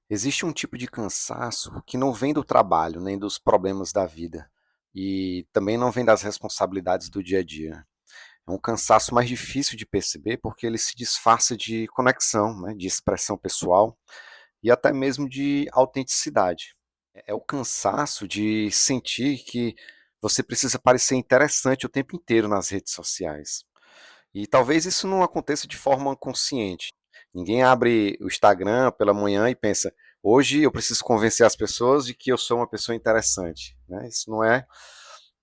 Existe um tipo de cansaço que não vem do trabalho, nem dos problemas da vida, e também não vem das responsabilidades do dia a dia. É um cansaço mais difícil de perceber porque ele se disfarça de conexão, né, de expressão pessoal e até mesmo de autenticidade. É o cansaço de sentir que você precisa parecer interessante o tempo inteiro nas redes sociais. E talvez isso não aconteça de forma consciente. Ninguém abre o Instagram pela manhã e pensa: hoje eu preciso convencer as pessoas de que eu sou uma pessoa interessante. Né? Isso não é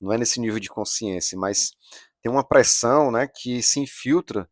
nesse nível de consciência, mas tem uma pressão, né, que se infiltra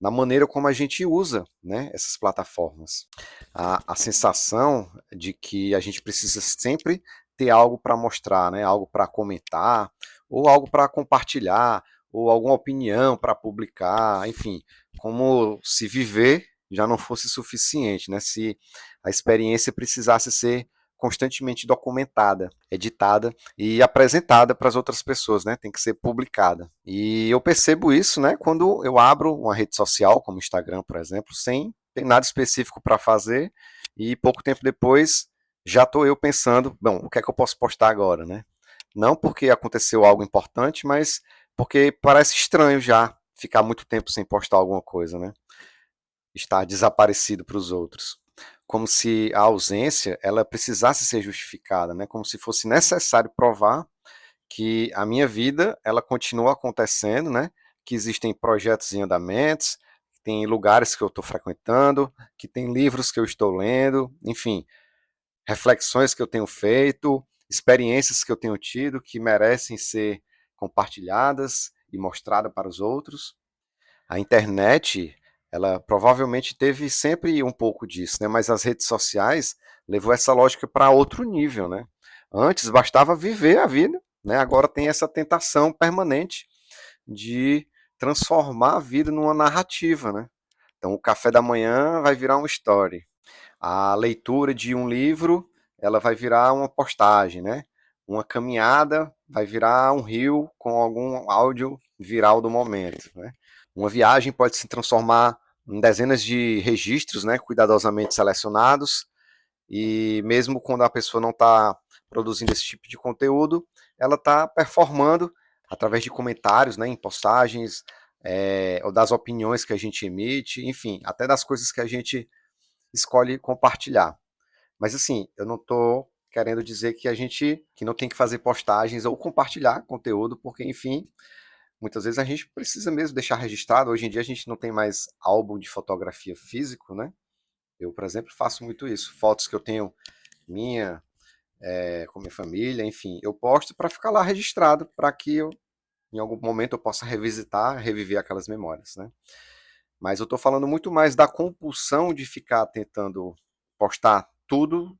na maneira como a gente usa, né, essas plataformas. A sensação de que a gente precisa sempre ter algo para mostrar, né, algo para comentar, ou algo para compartilhar, ou alguma opinião para publicar, enfim, como se viver já não fosse suficiente, né, se a experiência precisasse ser constantemente documentada, editada e apresentada para as outras pessoas, né? Tem que ser publicada. E eu percebo isso, né? Quando eu abro uma rede social, como o Instagram, por exemplo, sem ter nada específico para fazer e pouco tempo depois já estou eu pensando, bom, o que é que eu posso postar agora, né? Não porque aconteceu algo importante, mas porque parece estranho já ficar muito tempo sem postar alguma coisa, né? Estar desaparecido para os outros, como se a ausência ela precisasse ser justificada, né? Como se fosse necessário provar que a minha vida ela continua acontecendo, né? Que existem projetos em andamentos, que tem lugares que eu estou frequentando, que tem livros que eu estou lendo, enfim, reflexões que eu tenho feito, experiências que eu tenho tido que merecem ser compartilhadas e mostradas para os outros. A internet, ela provavelmente teve sempre um pouco disso, né? Mas as redes sociais levou essa lógica para outro nível, né? Antes bastava viver a vida, né? Agora tem essa tentação permanente de transformar a vida numa narrativa, né? Então o café da manhã vai virar uma story. A leitura de um livro, ela vai virar uma postagem, né? Uma caminhada vai virar um reel com algum áudio viral do momento, né? Uma viagem pode se transformar em dezenas de registros, né, cuidadosamente selecionados, e mesmo quando a pessoa não está produzindo esse tipo de conteúdo, ela está performando através de comentários, né, em postagens, ou das opiniões que a gente emite, enfim, até das coisas que a gente escolhe compartilhar. Mas assim, eu não estou querendo dizer que a gente que não tem que fazer postagens ou compartilhar conteúdo, porque enfim, muitas vezes a gente precisa mesmo deixar registrado. Hoje em dia a gente não tem mais álbum de fotografia físico, né? Eu, por exemplo, faço muito isso. Fotos que eu tenho minha, com minha família, enfim, eu posto para ficar lá registrado, para que eu, em algum momento eu possa revisitar, reviver aquelas memórias, né? Mas eu estou falando muito mais da compulsão de ficar tentando postar tudo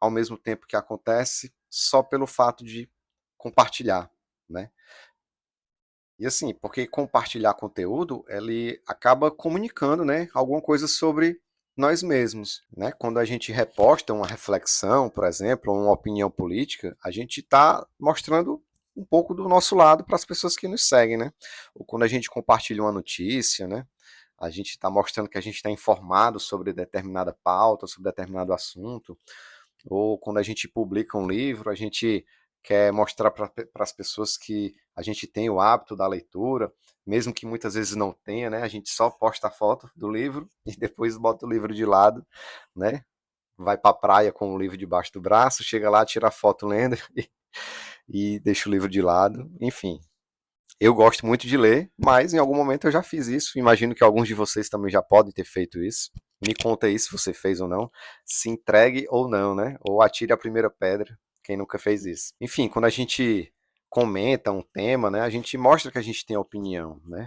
ao mesmo tempo que acontece, só pelo fato de compartilhar, né? E assim, porque compartilhar conteúdo, ele acaba comunicando, né, alguma coisa sobre nós mesmos, né? Quando a gente reposta uma reflexão, por exemplo, ou uma opinião política, a gente está mostrando um pouco do nosso lado para as pessoas que nos seguem, né? Ou quando a gente compartilha uma notícia, né? A gente está mostrando que a gente está informado sobre determinada pauta, sobre determinado assunto. Ou quando a gente publica um livro, a gente quer mostrar para as pessoas que a gente tem o hábito da leitura, mesmo que muitas vezes não tenha, né? A gente só posta a foto do livro e depois bota o livro de lado, né? Vai para a praia com o livro debaixo do braço, chega lá, tira a foto lendo e deixa o livro de lado. Enfim, eu gosto muito de ler, mas em algum momento eu já fiz isso. Imagino que alguns de vocês também já podem ter feito isso. Me conta aí se você fez ou não. Se entregue ou não, né? Ou atire a primeira pedra, quem nunca fez isso. Enfim, quando a gente comenta um tema, né, a gente mostra que a gente tem opinião, né?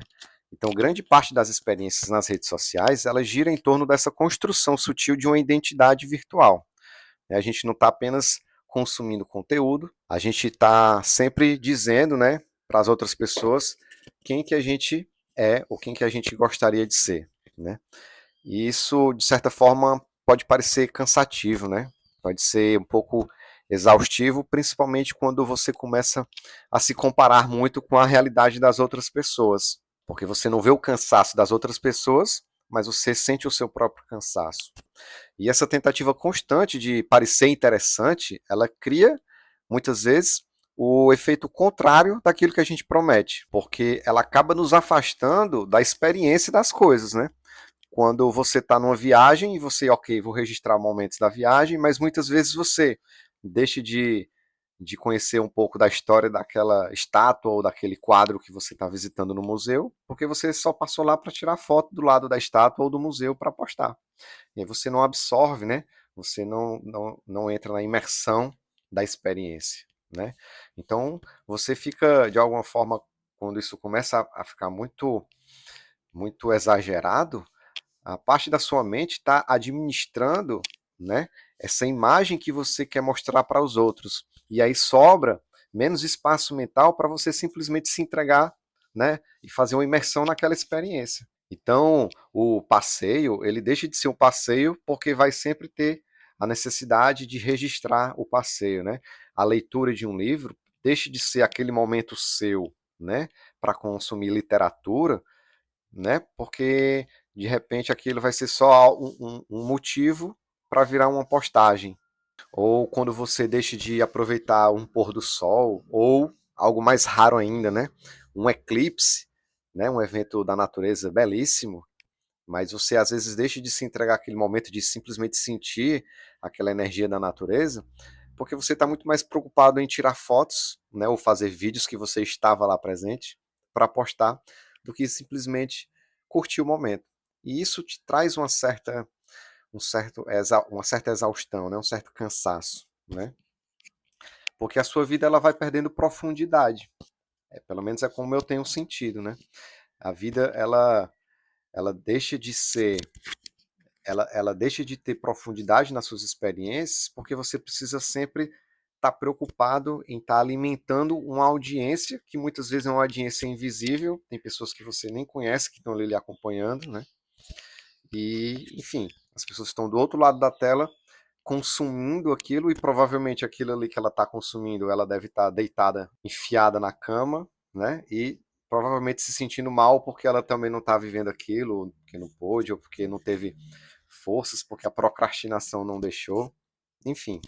Então, grande parte das experiências nas redes sociais, ela gira em torno dessa construção sutil de uma identidade virtual. A gente não está apenas consumindo conteúdo, a gente está sempre dizendo, né, para as outras pessoas quem que a gente é ou quem que a gente gostaria de ser, né? E isso, de certa forma, pode parecer cansativo, né? Pode ser um pouco exaustivo, principalmente quando você começa a se comparar muito com a realidade das outras pessoas, porque você não vê o cansaço das outras pessoas, mas você sente o seu próprio cansaço. E essa tentativa constante de parecer interessante, ela cria, muitas vezes, o efeito contrário daquilo que a gente promete, porque ela acaba nos afastando da experiência das coisas, né? Quando você está numa viagem e você, ok, vou registrar momentos da viagem, mas muitas vezes você deixa de conhecer um pouco da história daquela estátua ou daquele quadro que você está visitando no museu, porque você só passou lá para tirar foto do lado da estátua ou do museu para postar. E aí você não absorve, né? Você não entra na imersão da experiência, né? Então, você fica, de alguma forma, quando isso começa a ficar muito exagerado, a parte da sua mente está administrando, né, essa imagem que você quer mostrar para os outros. E aí sobra menos espaço mental para você simplesmente se entregar, né, e fazer uma imersão naquela experiência. Então, o passeio, ele deixa de ser um passeio porque vai sempre ter a necessidade de registrar o passeio, né? A leitura de um livro deixa de ser aquele momento seu, né, para consumir literatura, né? Porque de repente aquilo vai ser só um motivo para virar uma postagem. Ou quando você deixa de aproveitar um pôr do sol, ou algo mais raro ainda, né? Um eclipse, né? Um evento da natureza belíssimo, mas você às vezes deixa de se entregar aquele momento de simplesmente sentir aquela energia da natureza, porque você está muito mais preocupado em tirar fotos, né? Ou fazer vídeos que você estava lá presente para postar, do que simplesmente curtir o momento. E isso te traz uma certa exaustão, né? Um certo cansaço, né? Porque a sua vida ela vai perdendo profundidade. Pelo menos é como eu tenho sentido, né? A vida ela deixa de ser, ela deixa de ter profundidade nas suas experiências, porque você precisa sempre estar preocupado em estar alimentando uma audiência que muitas vezes é uma audiência invisível. Tem pessoas que você nem conhece que estão ali lhe acompanhando, né? E, enfim, as pessoas estão do outro lado da tela consumindo aquilo, e provavelmente aquilo ali que ela está consumindo, ela deve estar deitada, enfiada na cama, né? E provavelmente se sentindo mal porque ela também não está vivendo aquilo, porque não pôde, ou porque não teve forças, porque a procrastinação não deixou. Enfim,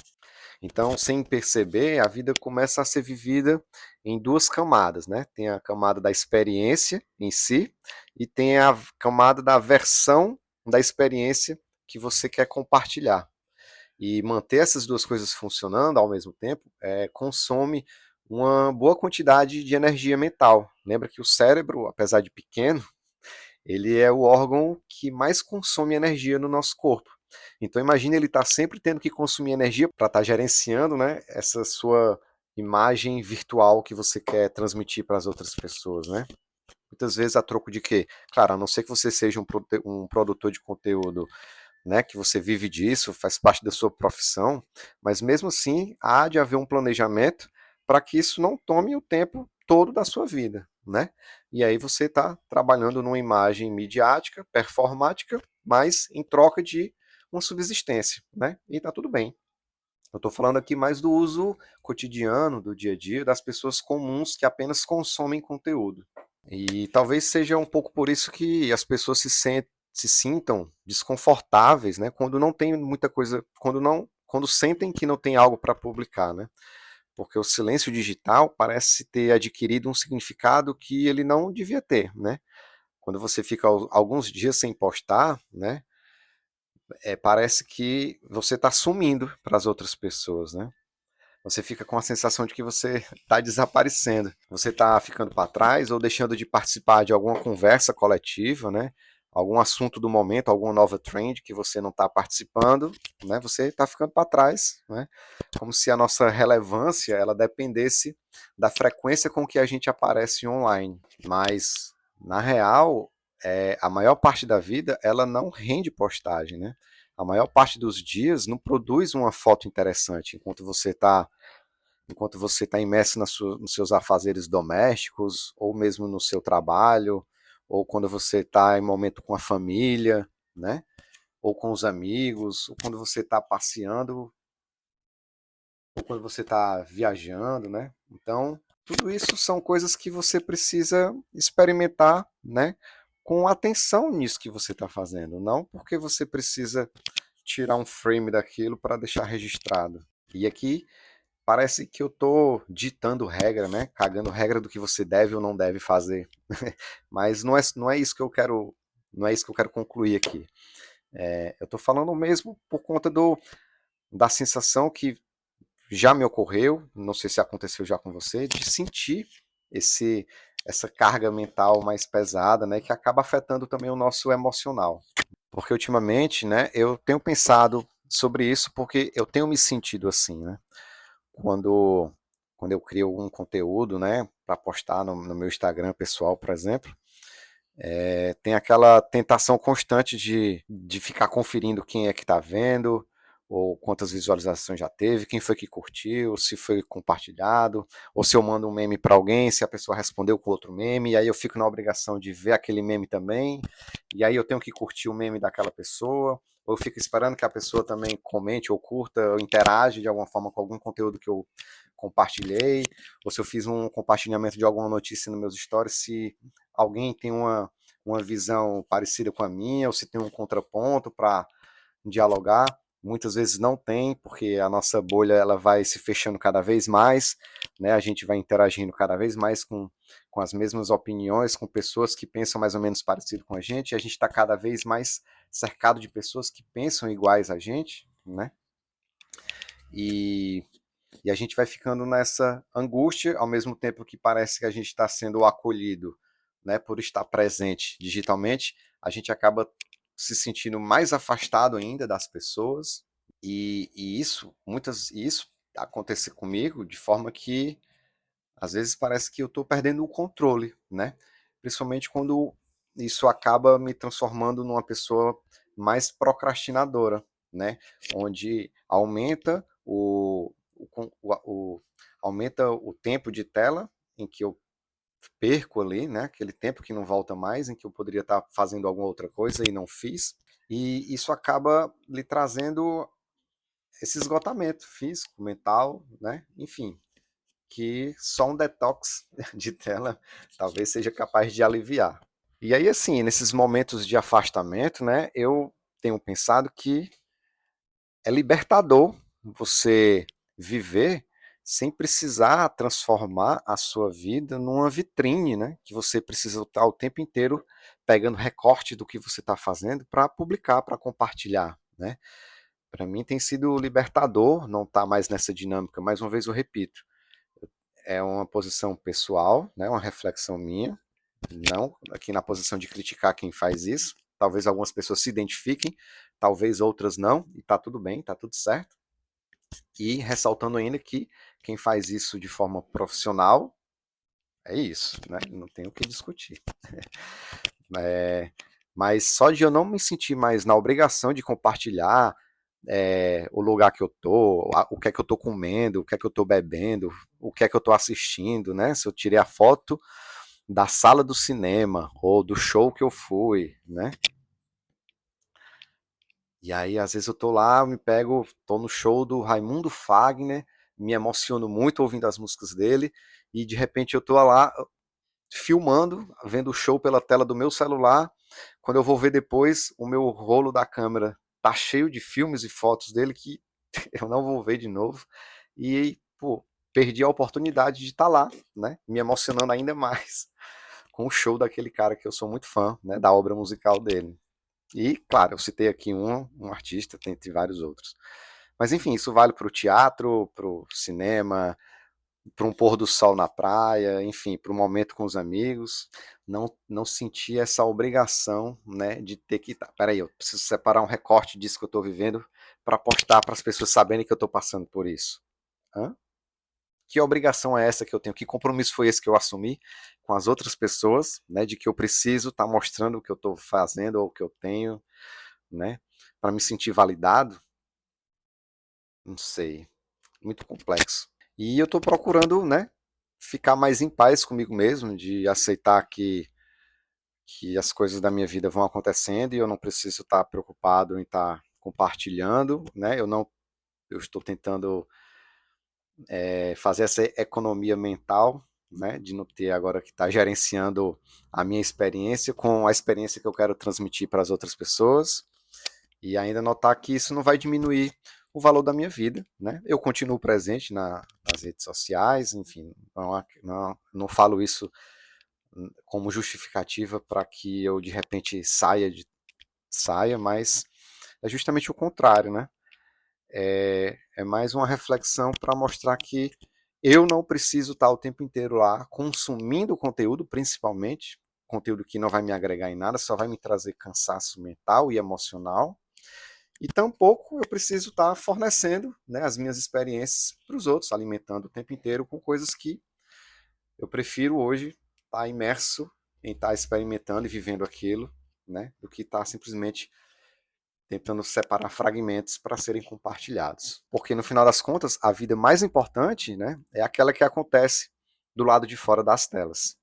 então, sem perceber, a vida começa a ser vivida em duas camadas, né? Tem a camada da experiência em si e tem a camada da versão da experiência que você quer compartilhar. E manter essas duas coisas funcionando ao mesmo tempo consome uma boa quantidade de energia mental. Lembra que o cérebro, apesar de pequeno, ele é o órgão que mais consome energia no nosso corpo. Então imagine ele estar sempre tendo que consumir energia para estar gerenciando, né, essa sua imagem virtual que você quer transmitir para as outras pessoas, né? Muitas vezes a troco de quê? Claro, a não ser que você seja um produtor de conteúdo, né, que você vive disso, faz parte da sua profissão, mas mesmo assim há de haver um planejamento para que isso não tome o tempo todo da sua vida, né? E aí você está trabalhando numa imagem midiática, performática, mas em troca de uma subsistência, né? E está tudo bem. Eu estou falando aqui mais do uso cotidiano, do dia a dia, das pessoas comuns que apenas consomem conteúdo. E talvez seja um pouco por isso que as pessoas se sintam desconfortáveis, né, quando não tem muita coisa, quando sentem que não tem algo para publicar, né? Porque o silêncio digital parece ter adquirido um significado que ele não devia ter, né? Quando você fica alguns dias sem postar, né, parece que você está sumindo para as outras pessoas, né? Você fica com a sensação de que você está desaparecendo. Você está ficando para trás ou deixando de participar de alguma conversa coletiva, né? Algum assunto do momento, alguma nova trend que você não está participando, né? Você está ficando para trás, né? Como se a nossa relevância ela dependesse da frequência com que a gente aparece online. Mas na real, a maior parte da vida ela não rende postagem, né? A maior parte dos dias não produz uma foto interessante enquanto você está imerso nos seus afazeres domésticos, ou mesmo no seu trabalho, ou quando você está em momento com a família, né? Ou com os amigos, ou quando você está passeando, ou quando você está viajando, né? Então, tudo isso são coisas que você precisa experimentar, né? com atenção nisso que você está fazendo, não porque você precisa tirar um frame daquilo para deixar registrado. E aqui parece que eu estou ditando regra, né? Cagando regra do que você deve ou não deve fazer. Mas não é isso que eu quero, não é isso que eu quero concluir aqui. Eu estou falando mesmo por conta da sensação que já me ocorreu, não sei se aconteceu já com você, de sentir esse essa carga mental mais pesada, né, que acaba afetando também o nosso emocional. Porque ultimamente, né, eu tenho pensado sobre isso porque eu tenho me sentido assim, né? Quando quando eu crio algum conteúdo, né, para postar no meu Instagram pessoal, por exemplo, tem aquela tentação constante de ficar conferindo quem é que está vendo, ou quantas visualizações já teve, quem foi que curtiu, se foi compartilhado, ou se eu mando um meme para alguém, se a pessoa respondeu com outro meme, e aí eu fico na obrigação de ver aquele meme também, e aí eu tenho que curtir o meme daquela pessoa, ou eu fico esperando que a pessoa também comente ou curta, ou interage de alguma forma com algum conteúdo que eu compartilhei, ou se eu fiz um compartilhamento de alguma notícia nos meus stories, se alguém tem uma visão parecida com a minha, ou se tem um contraponto para dialogar. Muitas vezes não tem, porque a nossa bolha ela vai se fechando cada vez mais, né? A gente vai interagindo cada vez mais com as mesmas opiniões, com pessoas que pensam mais ou menos parecido com a gente, e a gente está cada vez mais cercado de pessoas que pensam iguais a gente, né? E, e a gente vai ficando nessa angústia, ao mesmo tempo que parece que a gente está sendo acolhido, né, por estar presente digitalmente, a gente acaba se sentindo mais afastado ainda das pessoas, e isso acontece comigo de forma que às vezes parece que eu estou perdendo o controle, né? Principalmente quando isso acaba me transformando numa pessoa mais procrastinadora, né? Onde aumenta aumenta o tempo de tela em que eu perco ali, né? Aquele tempo que não volta mais, em que eu poderia estar fazendo alguma outra coisa e não fiz. E isso acaba lhe trazendo esse esgotamento físico, mental, né? Enfim, que só um detox de tela talvez seja capaz de aliviar. E aí, assim, nesses momentos de afastamento, né, eu tenho pensado que é libertador você viver sem precisar transformar a sua vida numa vitrine, né? Que você precisa estar o tempo inteiro pegando recorte do que você está fazendo para publicar, para compartilhar, né? Para mim tem sido libertador não estar mais nessa dinâmica. Mais uma vez eu repito, é uma posição pessoal, né? Uma reflexão minha, não aqui na posição de criticar quem faz isso. Talvez algumas pessoas se identifiquem, talvez outras não, e tá tudo bem, tá tudo certo. E ressaltando ainda que quem faz isso de forma profissional é isso, né? Não tem o que discutir. Mas só de eu não me sentir mais na obrigação de compartilhar o lugar que eu tô, o que é que eu tô comendo, o que é que eu tô bebendo, o que é que eu tô assistindo, né? Se eu tirei a foto da sala do cinema ou do show que eu fui, né? E aí, às vezes eu tô lá, eu me pego, tô no show do Raimundo Fagner, me emociono muito ouvindo as músicas dele, e de repente eu tô lá filmando, vendo o show pela tela do meu celular. Quando eu vou ver depois, o meu rolo da câmera tá cheio de filmes e fotos dele que eu não vou ver de novo. E, pô, perdi a oportunidade de estar lá, né? Me emocionando ainda mais com o show daquele cara que eu sou muito fã, né? Da obra musical dele. E, claro, eu citei aqui um artista, tem vários outros. Mas, enfim, isso vale para o teatro, para o cinema, para um pôr do sol na praia, enfim, para um momento com os amigos. Não sentir essa obrigação, né, de ter que. Peraí, eu preciso separar um recorte disso que eu estou vivendo para postar para as pessoas saberem que eu estou passando por isso. Hã? Que obrigação é essa que eu tenho? Que compromisso foi esse que eu assumi com as outras pessoas, né, de que eu preciso estar mostrando o que eu estou fazendo ou o que eu tenho, né, para me sentir validado? Não sei, muito complexo. E eu estou procurando, né, ficar mais em paz comigo mesmo, de aceitar que as coisas da minha vida vão acontecendo e eu não preciso estar preocupado em estar compartilhando, né? Eu estou tentando fazer essa economia mental, né, de não ter agora que estar gerenciando a minha experiência com a experiência que eu quero transmitir para as outras pessoas, e ainda notar que isso não vai diminuir o valor da minha vida, né? Eu continuo presente nas redes sociais, enfim, não falo isso como justificativa para que eu de repente saia, mas é justamente o contrário, né? É mais uma reflexão para mostrar que eu não preciso estar o tempo inteiro lá consumindo conteúdo, principalmente conteúdo que não vai me agregar em nada, só vai me trazer cansaço mental e emocional. E tampouco eu preciso estar fornecendo, né, as minhas experiências para os outros, alimentando o tempo inteiro com coisas que eu prefiro hoje estar imerso em estar experimentando e vivendo aquilo, né, do que estar simplesmente tentando separar fragmentos para serem compartilhados. Porque no final das contas, a vida mais importante, né, é aquela que acontece do lado de fora das telas.